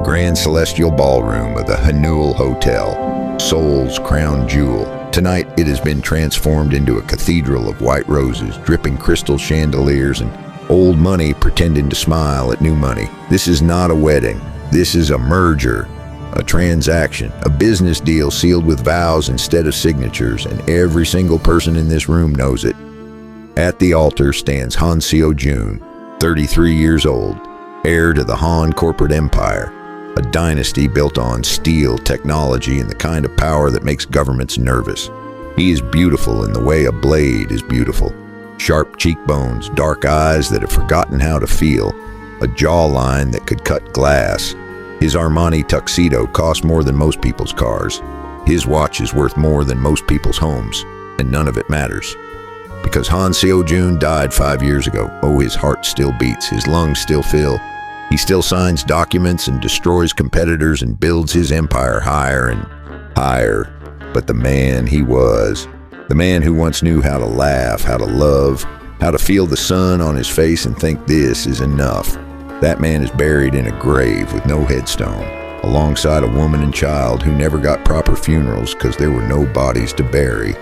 Grand Celestial Ballroom of the Hanul Hotel, Seoul's crown jewel. Tonight, it has been transformed into a cathedral of white roses, dripping crystal chandeliers, and old money pretending to smile at new money. This is not a wedding. This is a merger, a transaction, a business deal sealed with vows instead of signatures, and every single person in this room knows it. At the altar stands Han Seo-Jun, 33 years old, heir to the Han corporate empire, a dynasty built on steel, technology, and the kind of power that makes governments nervous. He is beautiful in the way a blade is beautiful. Sharp cheekbones, dark eyes that have forgotten how to feel, a jawline that could cut glass. His Armani tuxedo costs more than most people's cars. His watch is worth more than most people's homes, and none of it matters. Because Han Seo-Jun died 5 years ago, oh, his heart still beats, his lungs still fill. He still signs documents and destroys competitors and builds his empire higher and higher. But the man he was, the man who once knew how to laugh, how to love, how to feel the sun on his face and think this is enough, that man is buried in a grave with no headstone, alongside a woman and child who never got proper funerals because there were no bodies to bury.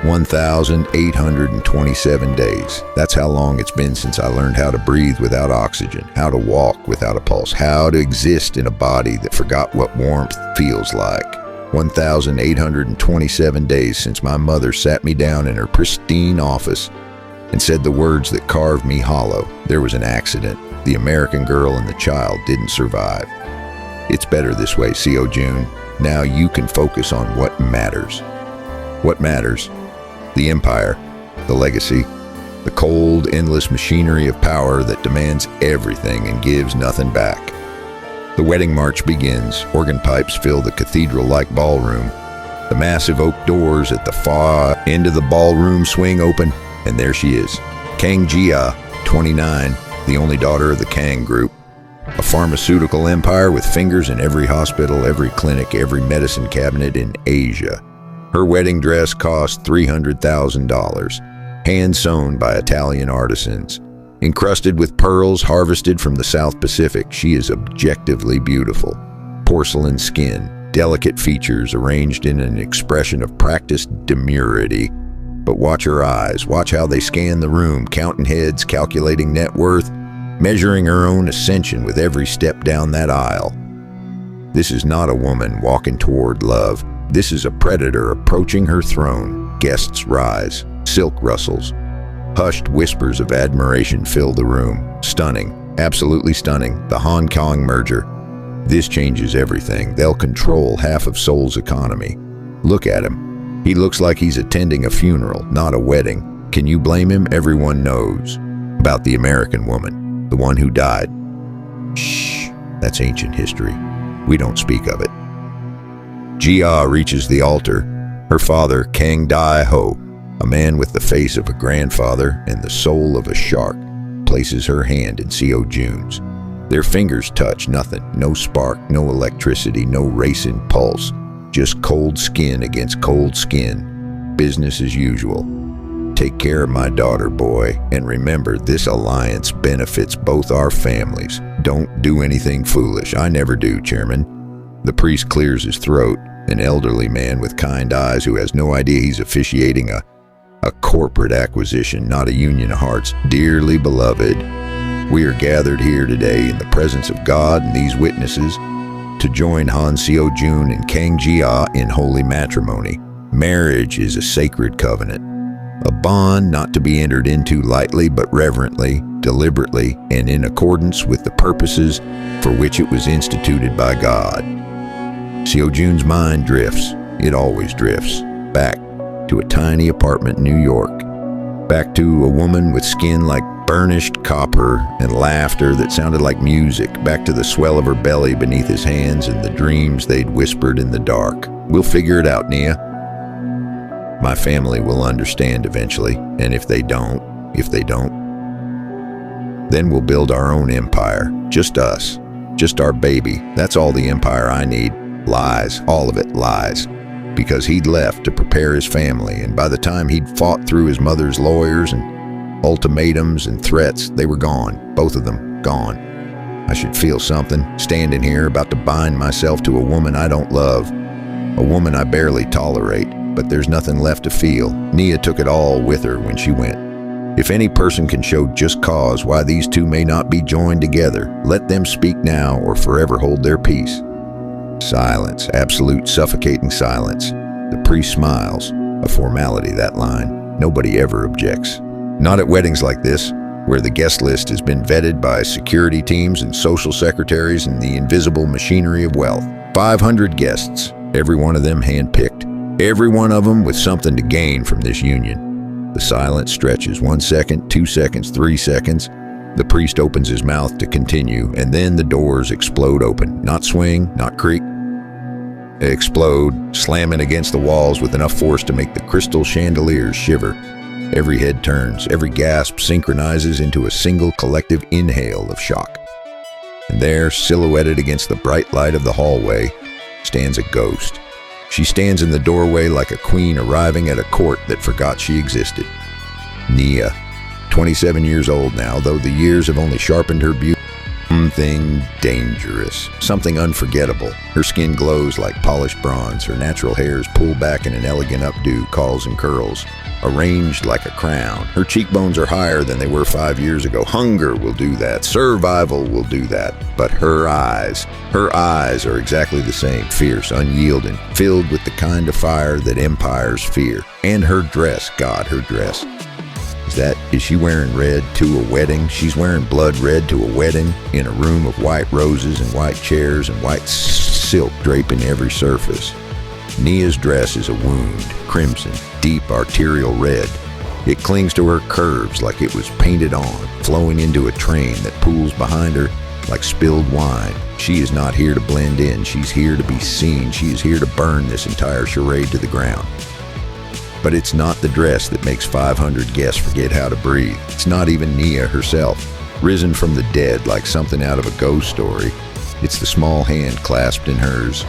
1,827 days. That's how long it's been since I learned how to breathe without oxygen, how to walk without a pulse, how to exist in a body that forgot what warmth feels like. 1,827 days since my mother sat me down in her pristine office and said the words that carved me hollow. There was an accident. The American girl and the child didn't survive. It's better this way, Seo-Jun. Now you can focus on what matters. What matters? The empire, the legacy, the cold, endless machinery of power that demands everything and gives nothing back. The wedding march begins. Organ pipes fill the cathedral-like ballroom. The massive oak doors at the far end of the ballroom swing open, and there she is. Kang Jia, 29, the only daughter of the Kang Group. A pharmaceutical empire with fingers in every hospital, every clinic, every medicine cabinet in Asia. Her wedding dress cost $300,000, hand-sewn by Italian artisans. Encrusted with pearls harvested from the South Pacific, she is objectively beautiful. Porcelain skin, delicate features arranged in an expression of practiced demurity. But watch her eyes, watch how they scan the room, counting heads, calculating net worth, measuring her own ascension with every step down that aisle. This is not a woman walking toward love. This is a predator approaching her throne. Guests rise. Silk rustles. Hushed whispers of admiration fill the room. Stunning. Absolutely stunning. The Hong Kong merger. This changes everything. They'll control half of Seoul's economy. Look at him. He looks like he's attending a funeral, not a wedding. Can you blame him? Everyone knows about the American woman, the one who died. Shh. That's ancient history. We don't speak of it. Jia reaches the altar. Her father, Kang Dai-ho, a man with the face of a grandfather and the soul of a shark, places her hand in Seo-Jun's. Their fingers touch, nothing, no spark, no electricity, no racing pulse, just cold skin against cold skin. Business as usual. Take care of my daughter, boy, and remember this alliance benefits both our families. Don't do anything foolish. I never do, Chairman. The priest clears his throat, an elderly man with kind eyes who has no idea he's officiating a corporate acquisition, not a union of hearts. Dearly beloved, we are gathered here today in the presence of God and these witnesses to join Han Seo-Jun and Kang Jia in holy matrimony. Marriage is a sacred covenant, a bond not to be entered into lightly but reverently, deliberately, and in accordance with the purposes for which it was instituted by God. Seo-Jun's mind drifts, it always drifts, back to a tiny apartment in New York, back to a woman with skin like burnished copper and laughter that sounded like music, back to the swell of her belly beneath his hands and the dreams they'd whispered in the dark. We'll figure it out, Nia. My family will understand eventually, and if they don't, then we'll build our own empire. Just us. Just our baby. That's all the empire I need. Lies. All of it lies. Because he'd left to prepare his family, and by the time he'd fought through his mother's lawyers and ultimatums and threats, they were gone. Both of them gone. I should feel something, standing here about to bind myself to a woman I don't love. A woman I barely tolerate, but there's nothing left to feel. Nia took it all with her when she went. If any person can show just cause why these two may not be joined together, let them speak now or forever hold their peace. Silence, absolute suffocating silence. The priest smiles. A formality, that line. Nobody ever objects. Not at weddings like this, where the guest list has been vetted by security teams and social secretaries and the invisible machinery of wealth. 500 guests, every one of them handpicked. Every one of them with something to gain from this union. The silence stretches 1 second, 2 seconds, 3 seconds. The priest opens his mouth to continue, and then the doors explode open. Not swing, not creak. They explode, slamming against the walls with enough force to make the crystal chandeliers shiver. Every head turns, every gasp synchronizes into a single collective inhale of shock. And there, silhouetted against the bright light of the hallway, stands a ghost. She stands in the doorway like a queen arriving at a court that forgot she existed. Nia, 27 years old now, though the years have only sharpened her beauty. Something dangerous, something unforgettable. Her skin glows like polished bronze, her natural hairs pull back in an elegant updo, calls and curls, arranged like a crown. Her cheekbones are higher than they were 5 years ago. Hunger will do that, survival will do that. But her eyes are exactly the same, fierce, unyielding, filled with the kind of fire that empires fear. And her dress, God, her dress. Is she wearing red to a wedding? She's wearing blood red to a wedding in a room of white roses and white chairs and white silk draping every surface. Nia's dress is a wound, crimson, deep arterial red. It clings to her curves like it was painted on, flowing into a train that pools behind her like spilled wine. She is not here to blend in. She's here to be seen. She is here to burn this entire charade to the ground. But it's not the dress that makes 500 guests forget how to breathe. It's not even Nia herself, risen from the dead like something out of a ghost story. It's the small hand clasped in hers.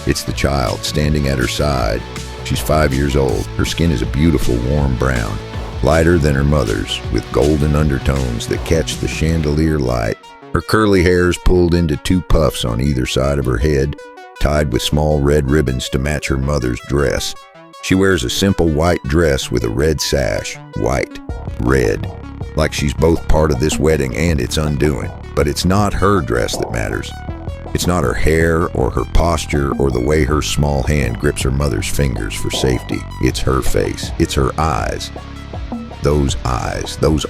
It's the child standing at her side. She's 5 years old. Her skin is a beautiful warm brown, lighter than her mother's, with golden undertones that catch the chandelier light. Her curly hair is pulled into 2 puffs on either side of her head, tied with small red ribbons to match her mother's dress. She wears a simple white dress with a red sash, white, red, like she's both part of this wedding and its undoing. But it's not her dress that matters. It's not her hair or her posture or the way her small hand grips her mother's fingers for safety. It's her face. It's her eyes. Those eyes, those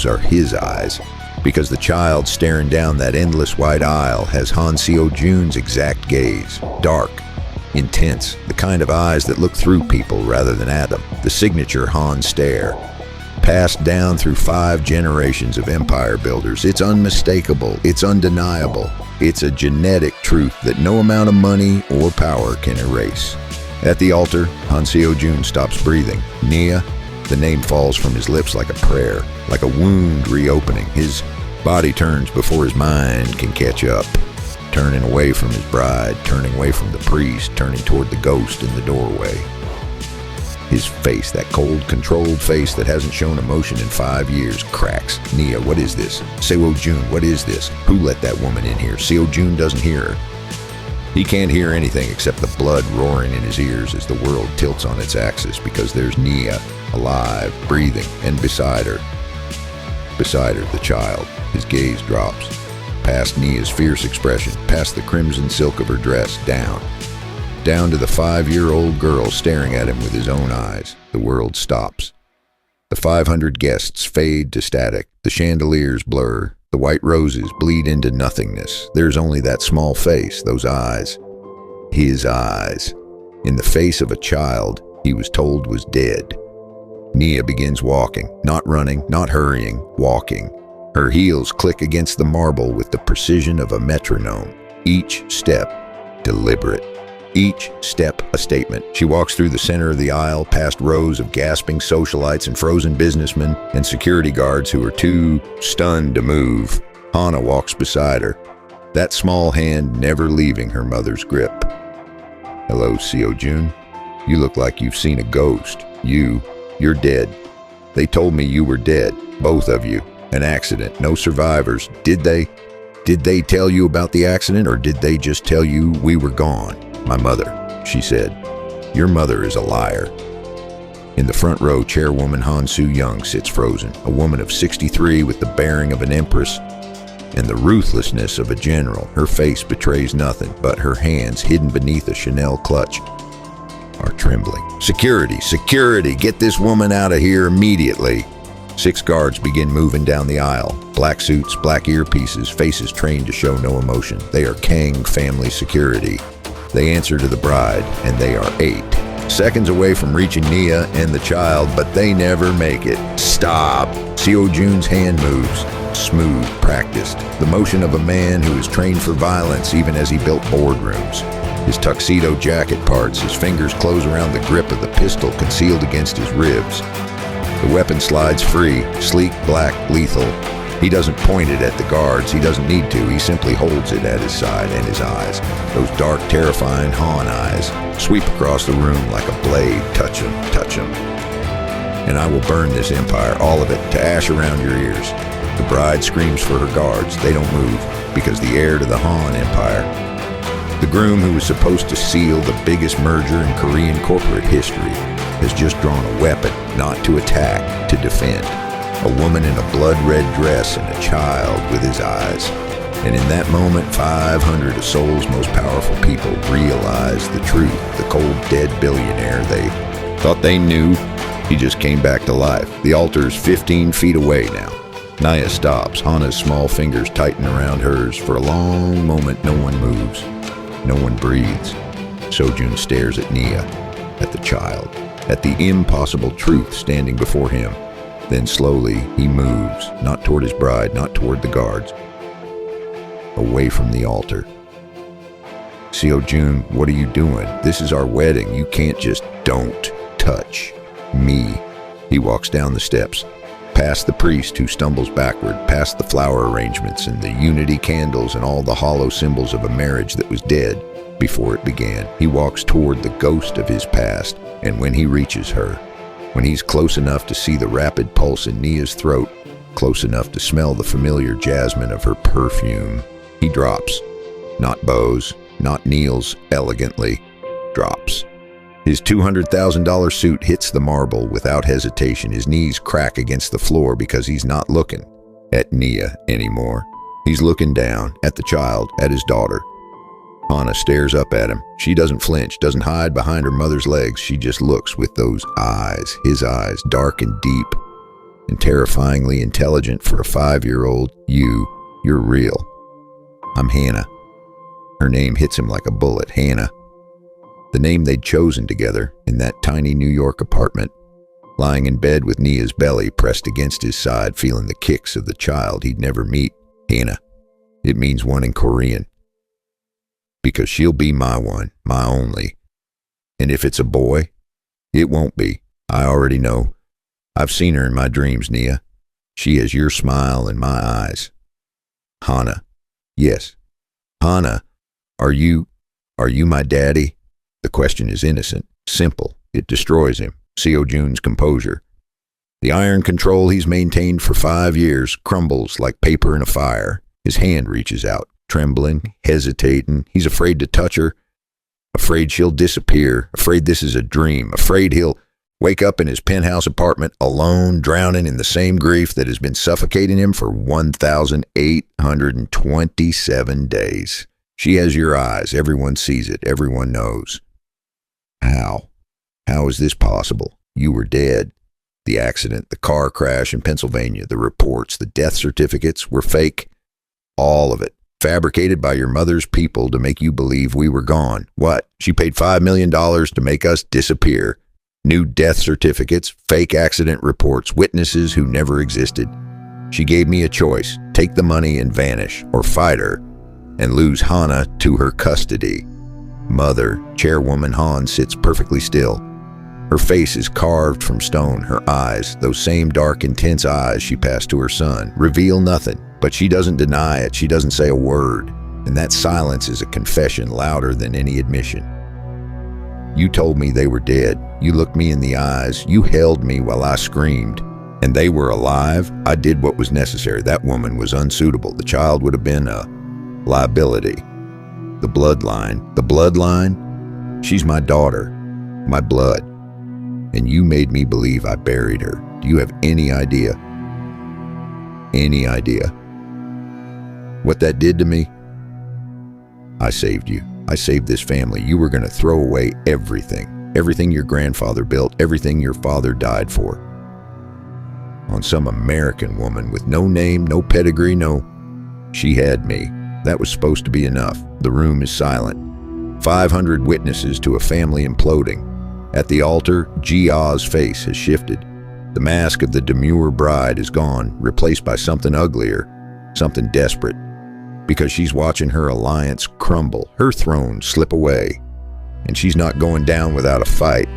are his eyes. Because the child staring down that endless white aisle has Han Seo-Jun's exact gaze, dark, intense, the kind of eyes that look through people rather than at them. The signature Han stare, passed down through 5 generations of empire builders. It's unmistakable, it's undeniable. It's a genetic truth that no amount of money or power can erase. At the altar, Han Seo-Jun stops breathing. Nia, the name falls from his lips like a prayer, like a wound reopening. His body turns before his mind can catch up. Turning away from his bride, turning away from the priest, turning toward the ghost in the doorway. His face, that cold, controlled face that hasn't shown emotion in 5 years, cracks. Nia, what is this? Seo-Jun, what is this? Who let that woman in here? Seo-Jun doesn't hear her. He can't hear anything except the blood roaring in his ears as the world tilts on its axis, because there's Nia, alive, breathing, and beside her, the child. His gaze drops. Past Nia's fierce expression, past the crimson silk of her dress, down to the 5-year-old girl staring at him with his own eyes. The world stops. The 500 guests fade to static. The chandeliers blur. The white roses bleed into nothingness. There's only that small face, those eyes. His eyes. In the face of a child he was told was dead. Nia begins walking, not running, not hurrying, walking. Her heels click against the marble with the precision of a metronome. Each step deliberate. Each step a statement. She walks through the center of the aisle, past rows of gasping socialites and frozen businessmen and security guards who are too stunned to move. Hana walks beside her, that small hand never leaving her mother's grip. Hello, Seo-Jun. You look like you've seen a ghost. You're dead. They told me you were dead, both of you. An accident, no survivors. Did they? Did they tell you about the accident, or did they just tell you we were gone? My mother, she said. Your mother is a liar. In the front row, chairwoman Han Soo-young sits frozen, a woman of 63 with the bearing of an empress and the ruthlessness of a general. Her face betrays nothing, but her hands, hidden beneath a Chanel clutch, are trembling. Security! Security! Get this woman out of here immediately! 6 guards begin moving down the aisle. Black suits, black earpieces, faces trained to show no emotion. They are Kang family security. They answer to the bride, and they are 8 seconds away from reaching Nia and the child, but they never make it. Stop! Seo-Jun's hand moves. Smooth, practiced. The motion of a man who is trained for violence even as he built boardrooms. His tuxedo jacket parts, his fingers close around the grip of the pistol concealed against his ribs. The weapon slides free, sleek, black, lethal. He doesn't point it at the guards, he doesn't need to, he simply holds it at his side, and his eyes, those dark, terrifying Han eyes, sweep across the room like a blade. Touch him, and I will burn this empire, all of it, to ash around your ears. The bride screams for her guards. They don't move, because the heir to the Han Empire, the groom who was supposed to seal the biggest merger in Korean corporate history, has just drawn a weapon, not to attack, to defend. A woman in a blood-red dress and a child with his eyes. And in that moment, 500 of Seoul's most powerful people realized the truth. The cold, dead billionaire they thought they knew, he just came back to life. The altar's 15 feet away now. Nia stops, Hana's small fingers tighten around hers. For a long moment, no one moves. No one breathes. Seo-Jun stares at Nia, at the child, at the impossible truth standing before him. Then slowly, he moves, not toward his bride, not toward the guards, away from the altar. Seo-Jun, what are you doing? This is our wedding. You can't just don't touch me. He walks down the steps, past the priest who stumbles backward, past the flower arrangements and the unity candles and all the hollow symbols of a marriage that was dead before it began. He walks toward the ghost of his past, and when he reaches her, when he's close enough to see the rapid pulse in Nia's throat, close enough to smell the familiar jasmine of her perfume, he drops. Not bows, not kneels elegantly, drops. His $200,000 suit hits the marble without hesitation. His knees crack against the floor because he's not looking at Nia anymore. He's looking down at the child, at his daughter. Hana stares up at him. She doesn't flinch, doesn't hide behind her mother's legs. She just looks with those eyes, his eyes, dark and deep and terrifyingly intelligent for a 5-year-old. You're real. I'm Hannah. Her name hits him like a bullet. Hannah. The name they'd chosen together in that tiny New York apartment, lying in bed with Nia's belly pressed against his side, feeling the kicks of the child he'd never meet. Hannah. It means one in Korean. Because she'll be my one, my only. And if it's a boy, it won't be. I already know. I've seen her in my dreams, Nia. She has your smile in my eyes. Hana. Yes. Hana, are you my daddy? The question is innocent, simple. It destroys him. Seo-Jun's composure. The iron control he's maintained for 5 years crumbles like paper in a fire. His hand reaches out, trembling, hesitating. He's afraid to touch her, afraid she'll disappear, afraid this is a dream, afraid he'll wake up in his penthouse apartment alone, drowning in the same grief that has been suffocating him for 1,827 days. She has your eyes. Everyone sees it. Everyone knows. How? How is this possible? You were dead. The accident, the car crash in Pennsylvania, the reports, the death certificates were fake. All of it. Fabricated by your mother's people to make you believe we were gone. What? She paid $5 million to make us disappear. New death certificates, fake accident reports, witnesses who never existed. She gave me a choice. Take the money and vanish, or fight her and lose Hana to her custody. Mother, chairwoman Han, sits perfectly still. Her face is carved from stone. Her eyes, those same dark, intense eyes she passed to her son, reveal nothing. But she doesn't deny it. She doesn't say a word. And that silence is a confession louder than any admission. You told me they were dead. You looked me in the eyes. You held me while I screamed. And they were alive. I did what was necessary. That woman was unsuitable. The child would have been a liability. The bloodline. The bloodline? She's my daughter, my blood. And you made me believe I buried her. Do you have any idea? Any idea what that did to me? I saved you. I saved this family. You were going to throw away everything. Everything your grandfather built, everything your father died for. On some American woman with no name, no pedigree, no... She had me. That was supposed to be enough. The room is silent. 500 witnesses to a family imploding. At the altar, Ji-ah's face has shifted. The mask of the demure bride is gone, replaced by something uglier, something desperate. Because she's watching her alliance crumble, her throne slip away. And she's not going down without a fight.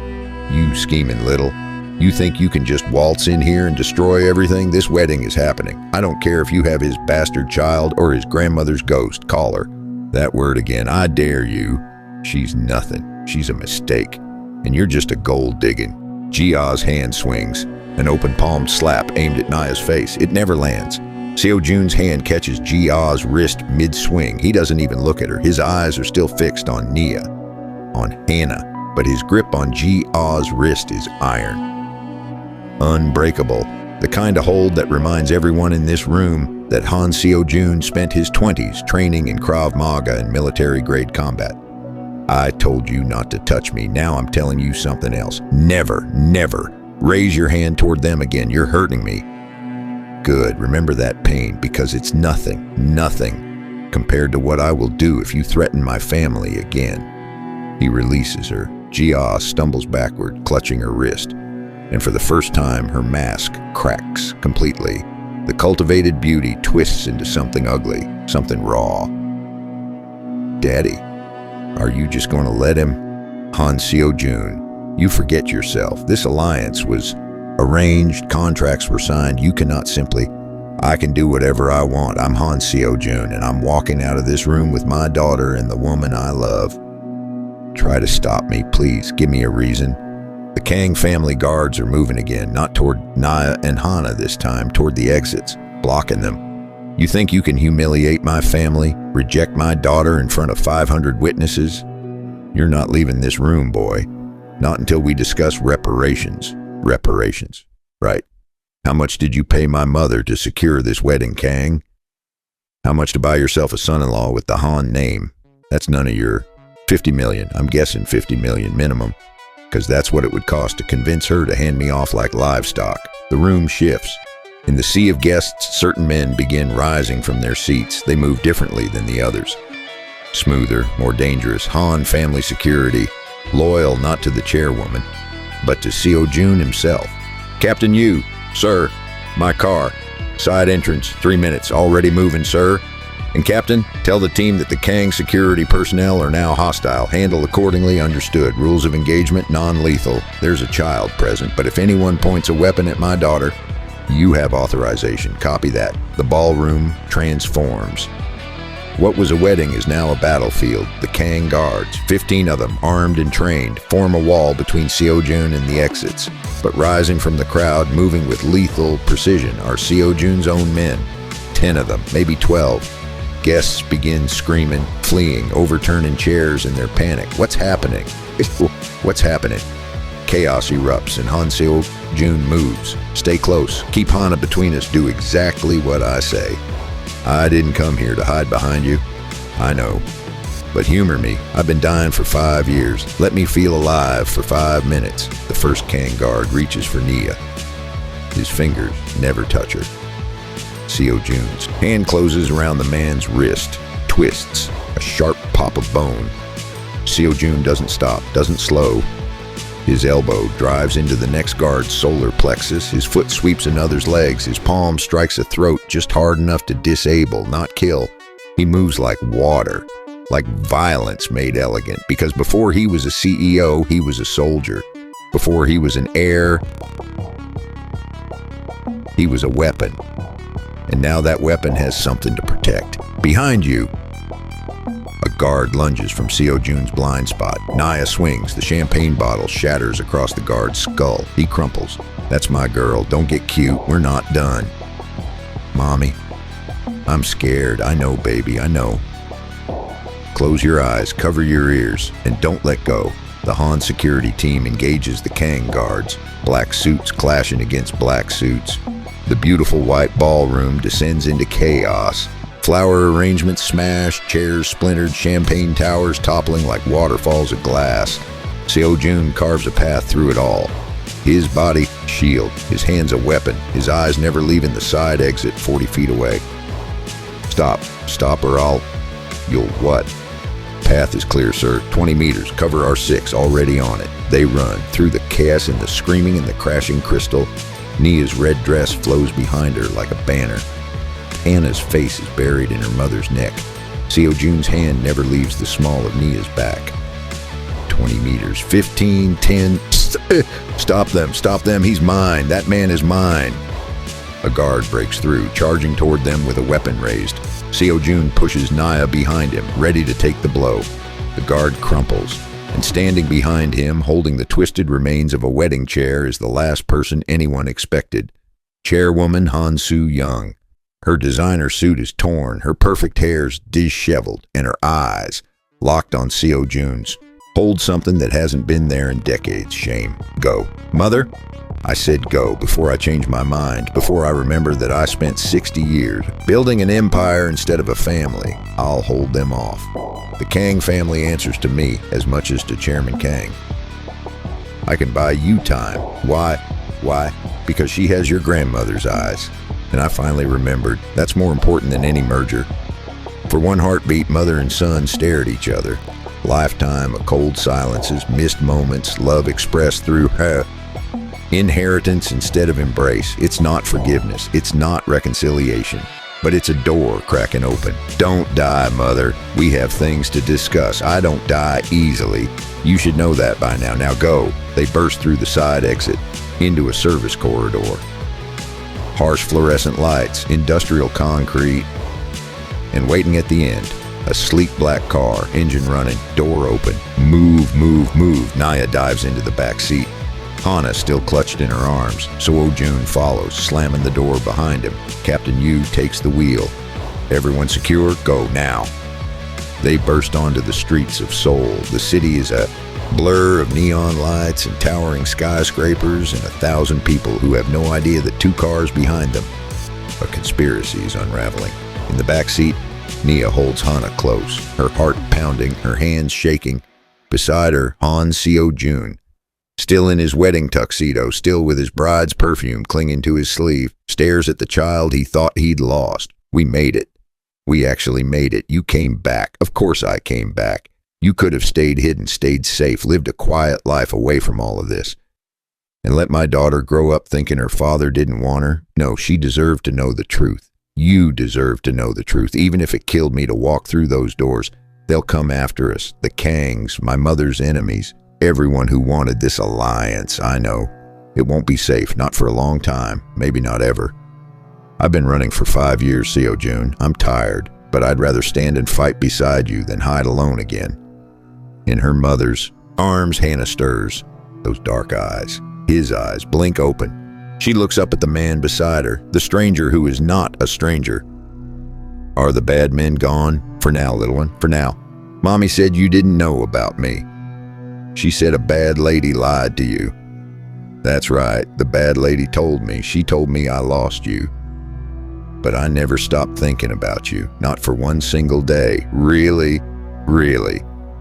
You scheming little. You think you can just waltz in here and destroy everything? This wedding is happening. I don't care if you have his bastard child or his grandmother's ghost. Call her. That word again. I dare you. She's nothing. She's a mistake. And you're just a gold digging. Ji-ah's hand swings. An open palmed slap aimed at Naya's face. It never lands. Seo-Jun's hand catches Ji-ah's wrist mid-swing. He doesn't even look at her. His eyes are still fixed on Nia, on Hannah. But his grip on Ji-ah's wrist is iron. Unbreakable. The kind of hold that reminds everyone in this room that Han Seo-Jun spent his 20s training in Krav Maga and military-grade combat. I told you not to touch me. Now I'm telling you something else. Never, never raise your hand toward them again. You're hurting me. Good. Remember that pain, because it's nothing, nothing compared to what I will do if you threaten my family again. He releases her. Ji-ah stumbles backward, clutching her wrist. And for the first time, her mask cracks completely. The cultivated beauty twists into something ugly, something raw. Daddy, are you just going to let him? Han Seo-Jun, you forget yourself. This alliance was arranged, contracts were signed. You cannot simply, I can do whatever I want. I'm Han Seo-Jun, and I'm walking out of this room with my daughter and the woman I love. Try to stop me, please. Give me a reason. The Kang family guards are moving again, not toward Naya and Hana this time, toward the exits, blocking them. You think you can humiliate my family, reject my daughter in front of 500 witnesses? You're not leaving this room, boy. Not until we discuss reparations. Reparations, right. How much did you pay my mother to secure this wedding, Kang? How much to buy yourself a son-in-law with the Han name? That's none of your 50 million. I'm guessing 50 million minimum. Because that's what it would cost to convince her to hand me off like livestock. The room shifts. In the sea of guests, certain men begin rising from their seats. They move differently than the others. Smoother, more dangerous. Han family security, loyal not to the chairwoman, but to Seo-Jun himself. Captain Yu, sir, my car. Side entrance, 3 minutes, already moving, sir. And Captain, tell the team that the Kang security personnel are now hostile. Handle accordingly, understood. Rules of engagement, non-lethal. There's a child present, but if anyone points a weapon at my daughter, you have authorization. Copy that. The ballroom transforms. What was a wedding is now a battlefield. The Kang guards, 15 of them, armed and trained, form a wall between Seo-Jun and the exits. But rising from the crowd, moving with lethal precision, are Seo-Jun's own men. 10 of them, maybe 12. Guests begin screaming, fleeing, overturning chairs in their panic. What's happening? What's happening? Chaos erupts and Han Seo-Jun moves. Stay close. Keep Hana between us. Do exactly what I say. I didn't come here to hide behind you. I know. But humor me. I've been dying for 5 years. Let me feel alive for 5 minutes. The first Kang guard reaches for Nia. His fingers never touch her. Seo-Jun's hand closes around the man's wrist, twists, a sharp pop of bone. Seo-Jun doesn't stop, doesn't slow. His elbow drives into the next guard's solar plexus. His foot sweeps another's legs. His palm strikes a throat just hard enough to disable, not kill. He moves like water, like violence made elegant, because before he was a CEO, he was a soldier. Before he was an heir, he was a weapon. And now that weapon has something to protect. Behind you, a guard lunges from Seo-Jun's blind spot. Naya swings. The champagne bottle shatters across the guard's skull. He crumples. That's my girl. Don't get cute. We're not done. Mommy, I'm scared. I know, baby. I know. Close your eyes, cover your ears, and don't let go. The Han security team engages the Kang guards, black suits clashing against black suits. The beautiful white ballroom descends into chaos. Flower arrangements smashed, chairs splintered, champagne towers toppling like waterfalls of glass. Seo-Jun carves a path through it all. His body, shield, his hands a weapon, his eyes never leaving the side exit 40 feet away. Stop or you'll what? Path is clear, sir. 20 meters, cover R6, already on it. They run, through the chaos and the screaming and the crashing crystal. Nia's red dress flows behind her like a banner. Anna's face is buried in her mother's neck. Seo-Jun's hand never leaves the small of Nia's back. 20 meters, 15, 10, stop them, he's mine, that man is mine. A guard breaks through, charging toward them with a weapon raised. Seo-Jun pushes Nia behind him, ready to take the blow. The guard crumples, and standing behind him, holding the twisted remains of a wedding chair, is the last person anyone expected. Chairwoman Han Soo-young. Her designer suit is torn, her perfect hair's disheveled, and her eyes, locked on Seo-Jun's, hold something that hasn't been there in decades. Shame. Go. Mother? I said go before I changed my mind, before I remembered that I spent 60 years building an empire instead of a family. I'll hold them off. The Kang family answers to me as much as to Chairman Kang. I can buy you time. Why? Because she has your grandmother's eyes. And I finally remembered that's more important than any merger. For one heartbeat, mother and son stare at each other. Lifetime of cold silences, missed moments, love expressed through inheritance instead of embrace. It's not forgiveness. It's not reconciliation. But it's a door cracking open. Don't die, mother. We have things to discuss. I don't die easily. You should know that by now. Now go. They burst through the side exit into a service corridor. Harsh fluorescent lights, industrial concrete, and waiting at the end, a sleek black car, engine running, door open. Move. Nia dives into the back seat. Hana still clutched in her arms. Seo-Jun follows, slamming the door behind him. Captain Yu takes the wheel. Everyone secure? Go now. They burst onto the streets of Seoul. The city is a blur of neon lights and towering skyscrapers and 1,000 people who have no idea that 2 cars behind them. A conspiracy is unraveling. In the back seat, Nia holds Hana close, her heart pounding, her hands shaking. Beside her, Han Seo-Jun, still in his wedding tuxedo, still with his bride's perfume clinging to his sleeve, stares at the child he thought he'd lost. We made it. We actually made it. You came back. Of course I came back. You could have stayed hidden, stayed safe, lived a quiet life away from all of this. And let my daughter grow up thinking her father didn't want her. No, she deserved to know the truth. You deserve to know the truth, even if it killed me to walk through those doors. They'll come after us, the Kangs, my mother's enemies, everyone who wanted this alliance. I know. It won't be safe, not for a long time, maybe not ever. I've been running for 5 years, Seo-Jun. I'm tired, but I'd rather stand and fight beside you than hide alone again. In her mother's arms, Hannah stirs. Those dark eyes, his eyes, blink open. She looks up at the man beside her, the stranger who is not a stranger. Are the bad men gone? For now, little one, for now. Mommy said you didn't know about me. She said a bad lady lied to you. That's right, the bad lady told me. She told me I lost you. But I never stopped thinking about you, not for one single day. Really.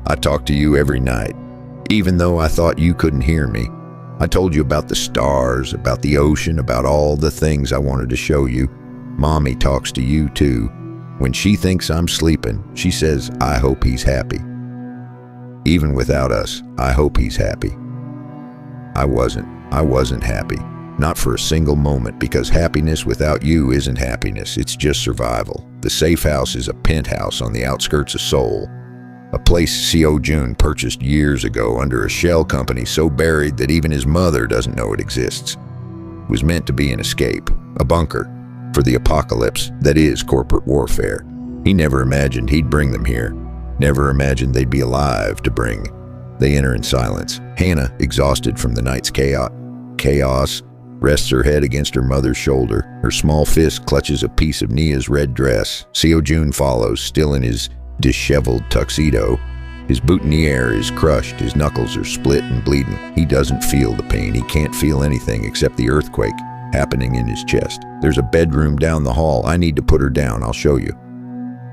I talked to you every night, even though I thought you couldn't hear me. I told you about the stars, about the ocean, about all the things I wanted to show you. Mommy talks to you too. When she thinks I'm sleeping, she says, I hope he's happy. Even without us, I hope he's happy. I wasn't happy. Not for a single moment, because happiness without you isn't happiness, it's just survival. The safe house is a penthouse on the outskirts of Seoul. A place Seo-Jun purchased years ago under a shell company so buried that even his mother doesn't know it exists. It was meant to be an escape, a bunker, for the apocalypse that is corporate warfare. He never imagined he'd bring them here. Never imagined they'd be alive to bring. They enter in silence. Hannah, exhausted from the night's chaos, rests her head against her mother's shoulder. Her small fist clutches a piece of Nia's red dress. Seo-Jun follows, still in his disheveled tuxedo. His boutonniere is crushed, his knuckles are split and bleeding. He doesn't feel the pain, he can't feel anything except the earthquake happening in his chest. There's a bedroom down the hall. I need to put her down, I'll show you.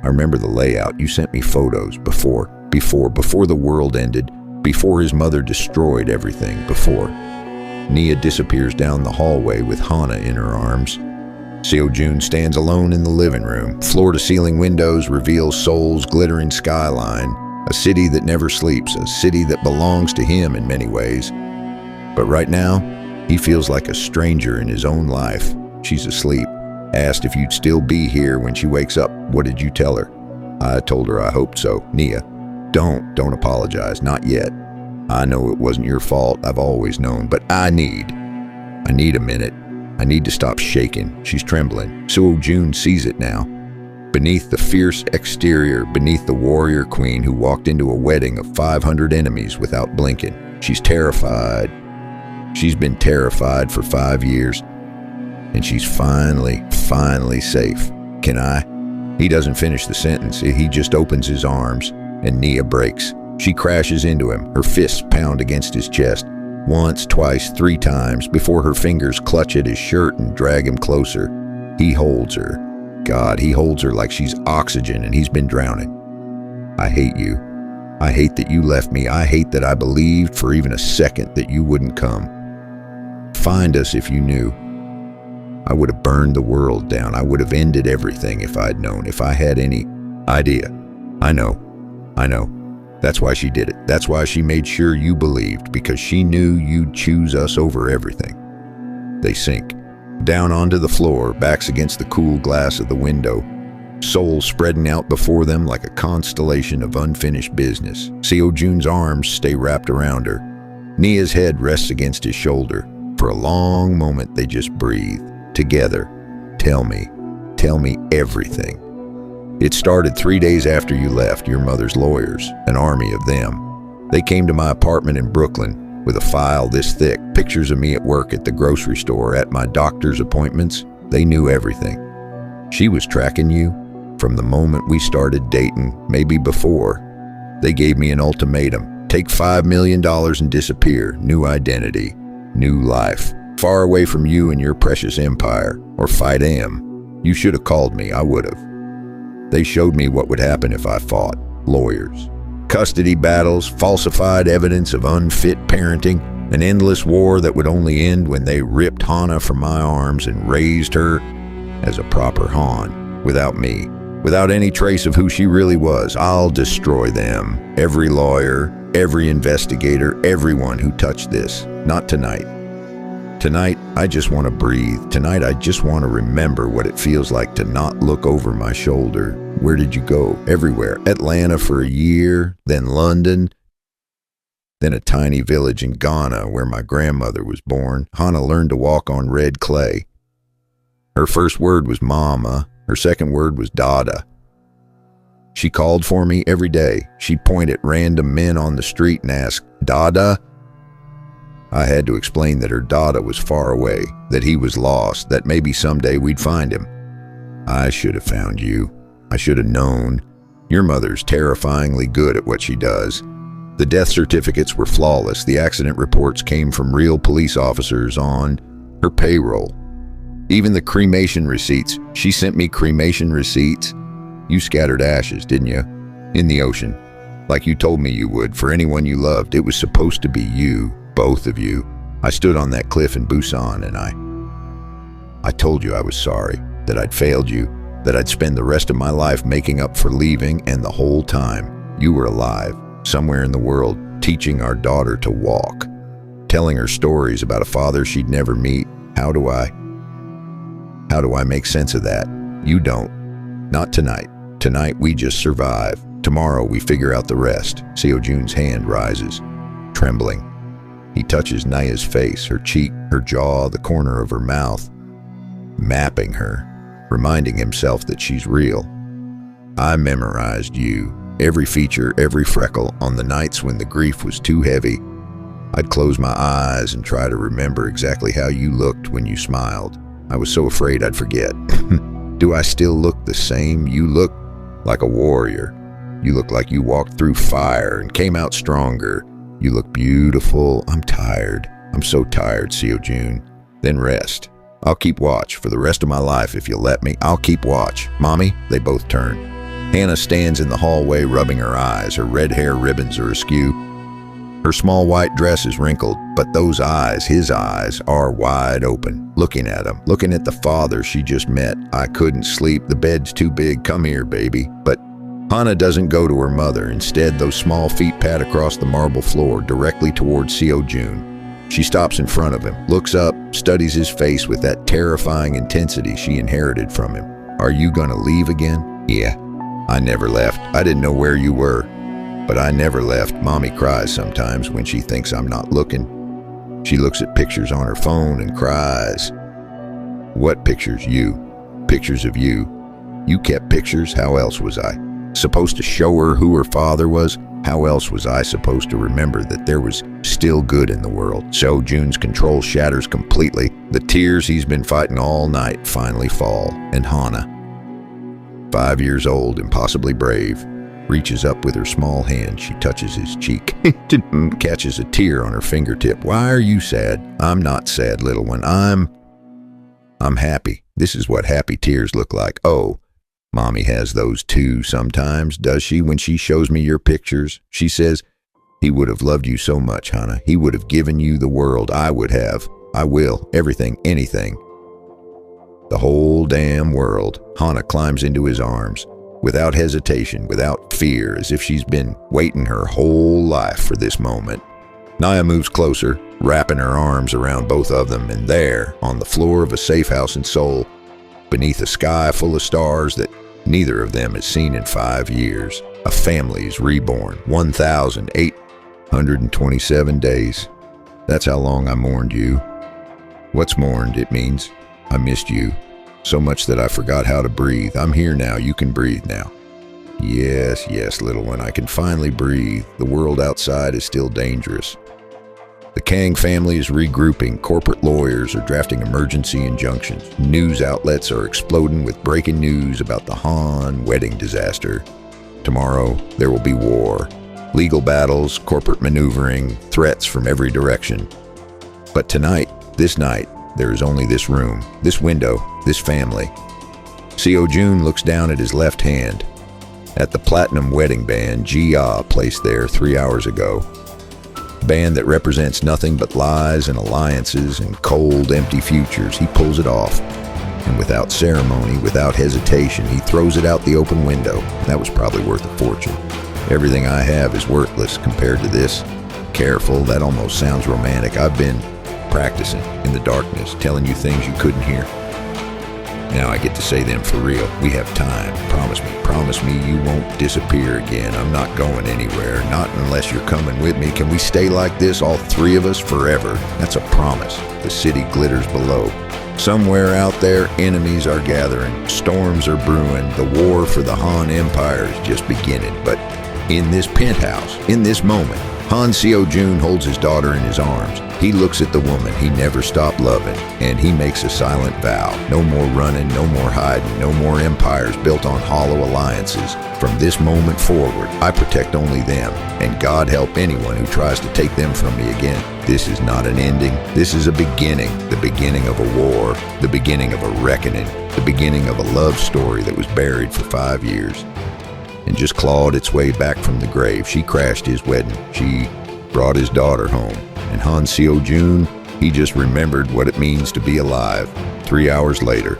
I remember the layout. You sent me photos before the world ended, before his mother destroyed everything, before. Nia disappears down the hallway with Hana in her arms. Seo-Jun stands alone in the living room. Floor-to-ceiling windows reveal Seoul's glittering skyline, a city that never sleeps, a city that belongs to him in many ways. But right now, he feels like a stranger in his own life. She's asleep. Asked if you'd still be here when she wakes up. What did you tell her? I told her I hoped so. Nia, don't apologize, not yet. I know it wasn't your fault, I've always known, but I need a minute. I need to stop shaking. She's trembling. Seo-Jun sees it now. Beneath the fierce exterior, beneath the warrior queen who walked into a wedding of 500 enemies without blinking. She's terrified. She's been terrified for 5 years. And she's finally safe. Can I? He doesn't finish the sentence. He just opens his arms, and Nia breaks. She crashes into him. Her fists pound against his chest. Once, twice, 3 times, before her fingers clutch at his shirt and drag him closer. He holds her. God, he holds her like she's oxygen and he's been drowning. I hate you. I hate that you left me. I hate that I believed for even a second that you wouldn't come. Find us if you knew. I would have burned the world down. I would have ended everything if I'd known, if I had any idea. I know. That's why she did it. That's why she made sure you believed, because she knew you'd choose us over everything. They sink. Down onto the floor, backs against the cool glass of the window, soul spreading out before them like a constellation of unfinished business. Seo-Jun's arms stay wrapped around her. Nia's head rests against his shoulder. For a long moment, they just breathe. Together. Tell me everything. It started 3 days after you left, your mother's lawyers, an army of them. They came to my apartment in Brooklyn with a file this thick, pictures of me at work, at the grocery store, at my doctor's appointments. They knew everything. She was tracking you from the moment we started dating, maybe before. They gave me an ultimatum. Take $5 million and disappear. New identity, new life. Far away from you and your precious empire, or fight him. You should have called me, I would have. They showed me what would happen if I fought. Lawyers. Custody battles, falsified evidence of unfit parenting, an endless war that would only end when they ripped Hana from my arms and raised her as a proper Han, without me, without any trace of who she really was. I'll destroy them. Every lawyer, every investigator, everyone who touched this. Not tonight. Tonight, I just want to breathe. Tonight, I just want to remember what it feels like to not look over my shoulder. Where did you go? Everywhere. Atlanta for a year, then London, then a tiny village in Ghana where my grandmother was born. Hana learned to walk on red clay. Her first word was mama. Her second word was dada. She called for me every day. She'd point at random men on the street and ask, Dada? I had to explain that her dada was far away, that he was lost, that maybe someday we'd find him. I should have found you. I should have known. Your mother's terrifyingly good at what she does. The death certificates were flawless. The accident reports came from real police officers on her payroll. Even the cremation receipts. She sent me cremation receipts. You scattered ashes, didn't you? In the ocean. Like you told me you would, for anyone you loved. It was supposed to be you. Both of you. I stood on that cliff in Busan and I told you I was sorry, that I'd failed you, that I'd spend the rest of my life making up for leaving, and the whole time, you were alive, somewhere in the world, teaching our daughter to walk, telling her stories about a father she'd never meet. How do I make sense of that? You don't. Not tonight. Tonight we just survive. Tomorrow we figure out the rest. Seo-Jun's hand rises, trembling. He touches Nia's face, her cheek, her jaw, the corner of her mouth, mapping her, reminding himself that she's real. I memorized you, every feature, every freckle. On the nights when the grief was too heavy, I'd close my eyes and try to remember exactly how you looked when you smiled. I was so afraid I'd forget. Do I still look the same? You look like a warrior. You look like you walked through fire and came out stronger. You look beautiful. I'm tired. I'm so tired, Seo-Jun. Then rest. I'll keep watch for the rest of my life if you'll let me. I'll keep watch. Mommy?" They both turn. Hannah stands in the hallway rubbing her eyes. Her red hair ribbons are askew. Her small white dress is wrinkled, but those eyes, his eyes, are wide open, looking at him, looking at the father she just met. "I couldn't sleep. The bed's too big. Come here, baby." But Hannah doesn't go to her mother. Instead, those small feet pad across the marble floor, directly towards Seo-Jun. She stops in front of him, looks up, studies his face with that terrifying intensity she inherited from him. "Are you gonna leave again?" "Yeah. I never left. I didn't know where you were. But I never left." Mommy cries sometimes when she thinks I'm not looking. She looks at pictures on her phone and cries. "What pictures? You. Pictures of you. You kept pictures? How else was I supposed to show her who her father was? How else was I supposed to remember that there was still good in the world?" Seo-Jun's control shatters completely. The tears he's been fighting all night finally fall, and Hannah, 5 years old, impossibly brave, reaches up with her small hand. She touches his cheek, catches a tear on her fingertip. "Why are you sad?" "I'm not sad, little one. I'm happy. This is what happy tears look like." "Oh, Mommy has those too sometimes, does she? When she shows me your pictures, she says, 'He would have loved you so much, Hannah. He would have given you the world. I would have. I will. Everything, anything. The whole damn world." Hannah climbs into his arms. Without hesitation, without fear, as if she's been waiting her whole life for this moment. Naya moves closer, wrapping her arms around both of them, and there, on the floor of a safe house in Seoul, beneath a sky full of stars that neither of them has seen in 5 years, a family is reborn. 1,827 days. That's how long I mourned you. What's mourned? It means I missed you. So much that I forgot how to breathe. I'm here now. You can breathe now. Yes, yes, little one, I can finally breathe. The world outside is still dangerous. The Kang family is regrouping. Corporate lawyers are drafting emergency injunctions. News outlets are exploding with breaking news about the Han wedding disaster. Tomorrow, there will be war. Legal battles, corporate maneuvering, threats from every direction. But tonight, this night, there is only this room, this window, this family. Seo-Jun looks down at his left hand, at the platinum wedding band Ji-ah placed there 3 hours ago. A band that represents nothing but lies and alliances and cold, empty futures. He pulls it off, and without ceremony, without hesitation, he throws it out the open window. That was probably worth a fortune. Everything I have is worthless compared to this. Careful, that almost sounds romantic. I've been practicing in the darkness, telling you things you couldn't hear. Now I get to say them for real. We have time. Promise me you won't disappear again. I'm not going anywhere, not unless you're coming with me. Can we stay like this, all three of us, forever? That's a promise. The city glitters below. Somewhere out there, enemies are gathering. Storms are brewing. The war for the Han Empire is just beginning. But in this penthouse, in this moment, Han Seo-Jun holds his daughter in his arms. He looks at the woman he never stopped loving, and he makes a silent vow. No more running, no more hiding, no more empires built on hollow alliances. From this moment forward, I protect only them, and God help anyone who tries to take them from me again. This is not an ending. This is a beginning. The beginning of a war, the beginning of a reckoning, the beginning of a love story that was buried for 5 years and just clawed its way back from the grave. She crashed his wedding. She brought his daughter home. And Han Seo-Jun, he just remembered what it means to be alive. 3 hours later,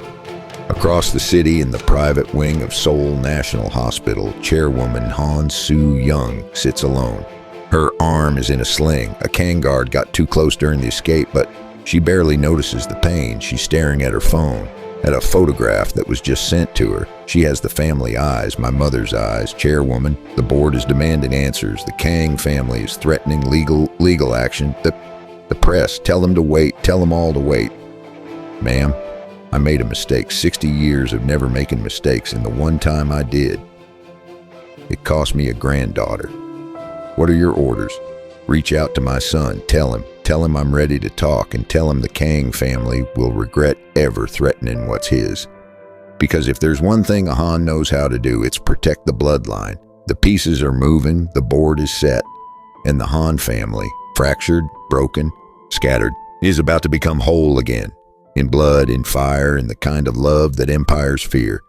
across the city in the private wing of Seoul National Hospital, chairwoman Han Soo-young sits alone. Her arm is in a sling. A Kang guard got too close during the escape, but she barely notices the pain. She's staring at her phone, at a photograph that was just sent to her. She has the family eyes, my mother's eyes. Chairwoman, the board is demanding answers. The Kang family is threatening legal action. The press, tell them to wait. Tell them all to wait. Ma'am, I made a mistake. 60 years of never making mistakes, and the one time I did, it cost me a granddaughter. What are your orders? Reach out to my son. Tell him I'm ready to talk, and tell him the Kang family will regret ever threatening what's his. Because if there's one thing a Han knows how to do, it's protect the bloodline. The pieces are moving, the board is set, and the Han family, fractured, broken, scattered, is about to become whole again, in blood, in fire, in the kind of love that empires fear.